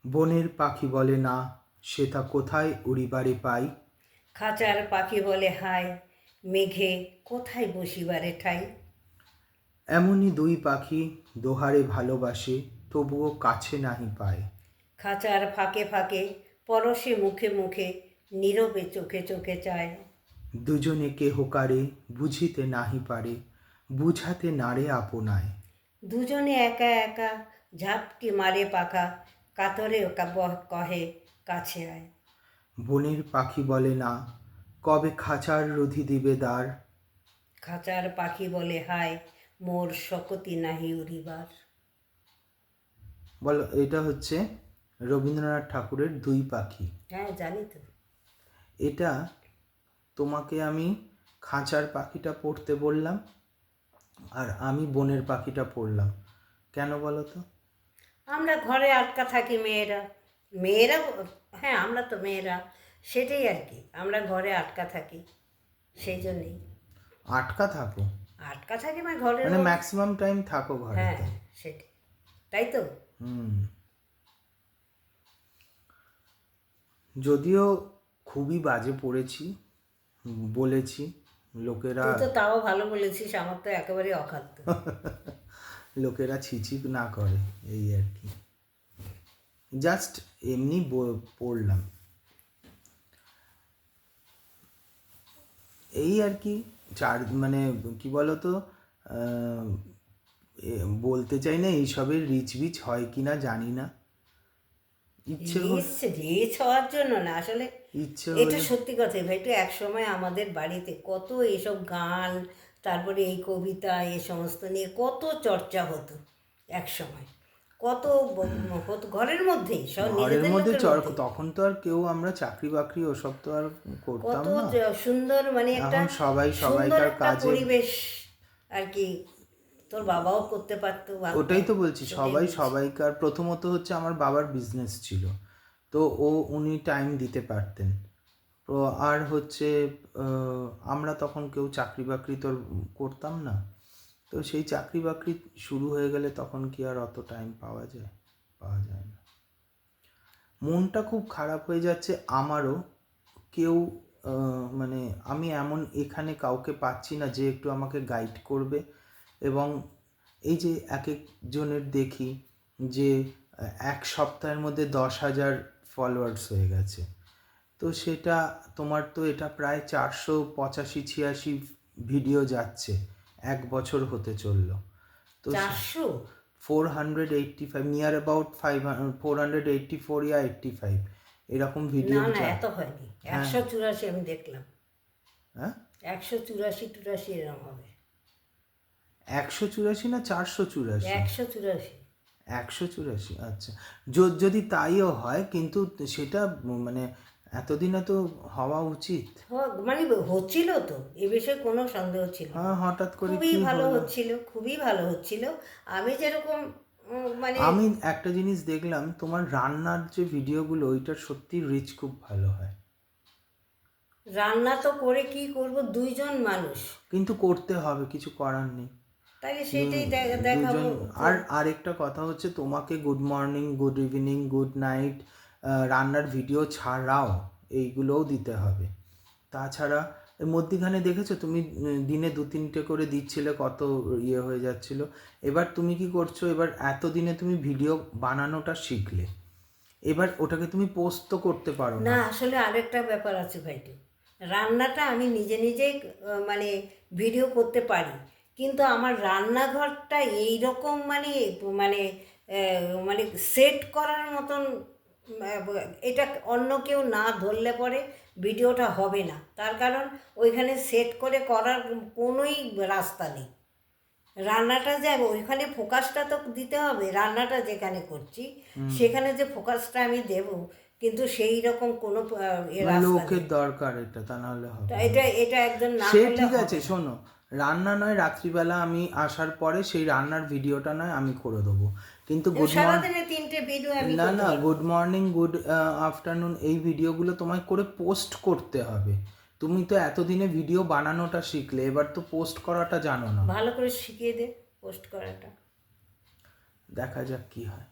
বনের পাখি বলে না, সে তা কোথায় উড়িবারে পাই। খাঁচার পাখি বলে হায়, মেঘে কোথায় বসিবারে ঠাই। এমনই দুই পাখি দোহারে ভালোবাসে, তবুও কাছে নাহি পায়। খাঁচার ফাঁকে ফাঁকে, পরশে মুখে মুখে, নীরবে চোখে চোখে চায়। দুজনে কেহ কারে বুঝিতে নাহি পারে, বুঝাতে নারে আপনায়। দুজনে একা একা ঝাপটি মারে পাখা, কাতরে কহে কাছে আয়। বনের পাখি বলে না, কবে খাঁচার রুধি দিবে দ্বার। খাঁচার পাখি বলে হায়, মোর শকতি নাহি উড়িবার। বলো, এটা হচ্ছে রবীন্দ্রনাথ ঠাকুরের দুই পাখি। হ্যাঁ, জানি তো। এটা তোমাকে আমি খাঁচার পাখিটা পড়তে বললাম, আর আমি বনের পাখিটা পড়লাম। কেন বলো তো? আমরা ঘরে আটকা থাকি মেয়েরা, মেয়েরা, হ্যাঁ আমরা তো মেয়েরা, সেটাই আর কি, আমরা ঘরে আটকা থাকি, সেই জন্যেই। আটকা থাকো আটকা থাকি মানে ঘরের মানে মধ্যে। ম্যাক্সিমাম টাইম থাকো ঘরে? হ্যাঁ, সেটাই, তাই তো। যদিও খুবই বাজে পড়েছি, বলেছি, লোকেরা তুই তো তাও ভালো বলেছিস, আমার তো একেবারে অখাদ্য। লোকেরা ছিছি না করে, এই আর কি। জাস্ট এমনি পড়লাম, এই আর কি। মানে কি বলতো, বলতে চাই না এইসবের রিচ বিচ হয় কি না জানি না। রিচ হওয়ার জন্য না, আসলে ইচ্ছে এটা হলে সত্যি কথাই ভাই। তো এক সময় আমাদের বাড়িতে কত এসব গান, তারপরে এই কবিতা, এই সমস্ত নিয়ে কত চর্চা হতো এক সময়, কত হতো ঘরের মধ্যেই, সব ঘরের নিজেদের মধ্যে লোকের মধ্যে। তখন তো আর কেউ আমরা চাকরি বাকরি ওসব তো আর করতাম কত না। সুন্দর, মানে একটা এখন সবাই সুন্দর সবাইকার একটা কাজে, পরিবেশ আর কি। তোর বাবাও করতে পারতো। ওটাই তো বলছি, সেটাই সবাই বলছি। সবাইকার। প্রথমত হচ্ছে আমার বাবার বিজনেস ছিল, তো উনি টাইম দিতে পারতেন। তো আর হচ্ছে আমরা তখন কেউ চাকরি বাকরি তো করতাম না, তো সেই চাকরি বাকরি শুরু হয়ে গেলে তখন কি আর অত টাইম পাওয়া যায়? পাওয়া যায় না। মনটা খুব খারাপ হয়ে যাচ্ছে আমারও। কেউ মানে আমি এমন এখানে কাউকে পাচ্ছি না যে একটু আমাকে গাইড করবে। এবং এই যে এক একজনের দেখি যে এক সপ্তাহের মধ্যে 10,000 ফলোয়ার্স হয়ে গেছে, তো সেটা তোমার তো এটা প্রায় 485-86 ভিডিও যাচ্ছে, এক বছর হতে চললো। তো 400? 485, নিয়ার অ্যাবাউট 484 ইয়া 85 এরকম ভিডিও না না, যায়। এত হয়নি। হ্যাঁ 184 আমি দেখলাম। হ্যাঁ 184 এরকম হবে। 184 না 484? 184। 184, আচ্ছা। যদি তাইও হয়, কিন্তু সেটা মানে এতদিনে তো হওয়া উচিত। মানে হচ্ছিল তো, এ বিষয়ে কোনো সন্দেহ ছিল না। হ্যাঁ, হঠাৎ করে খুবই কি ভালো হলো? হচ্ছিল, খুবই ভালো হচ্ছিল। আমি যেরকম মানে আমি একটা জিনিস দেখলাম, তোমার রান্নার যে ভিডিওগুলো, ওইটার সত্যি রিচ খুব ভালো হয়। রান্না তো করে কি করব, দুইজন মানুষ, কিন্তু করতে হবে, কিছু করার নেই। তাইলে সেইটাই দেখাবো। দুজন। আর আরেকটা কথা হচ্ছে, তোমাকে good morning, good evening, good night রান্নার ভিডিও ছাড়াও এইগুলোও দিতে হবে। তাছাড়া এর মধ্যিখানে দেখেছো তুমি, দিনে 2-3টে করে দিচ্ছিলে, কত ইয়ে হয়ে যাচ্ছিল। এবার তুমি কি করছো, এবার এতদিনে তুমি ভিডিও বানানোটা শিখলে, এবার ওটাকে তুমি পোস্ট তো করতে পারো না, না। আসলে আরেকটা ব্যাপার আছে ভাইটি। রান্নাটা আমি নিজে নিজেই মানে ভিডিও করতে পারি, কিন্তু আমার রান্নাঘরটা এই রকম মানে মানে মানে সেট করার মতন এটা অন্য কেউ না ধরলে পরে ভিডিওটা হবে না। তার কারণ ওইখানে সেট করে করার কোনোই রাস্তা নেই। রান্নাটা যে ওইখানে ফোকাসটা তো দিতে হবে, রান্নাটা যেখানে করছি সেখানে যে ফোকাসটা আমি দেব, কিন্তু সেই রকম কোনো রাস্তা লোকের নেই। দরকার এটা, তা নাহলে তো হবে না। এটা একদম না সে করলে ঠিক আছে, হবে না। শোনো, রান্না নয় রাত্রিবেলা আমি আসার পরে সেই রান্নার ভিডিওটা নয় আমি করে দেবো, কিন্তু গুড মর্নিং, সারাদিনে 3টে ভিডিও আমি না করতে না, পারবো। গুড মর্নিং, গুড আফটারনুন, এই ভিডিওগুলো তোমায় করে পোস্ট করতে হবে। তুমি তো এতদিনে ভিডিও বানানোটা শিখলে, এবার তো পোস্ট করাটা জানো না। ভালো করে শিখিয়ে দে পোস্ট করাটা। দেখা যাক কি হয়।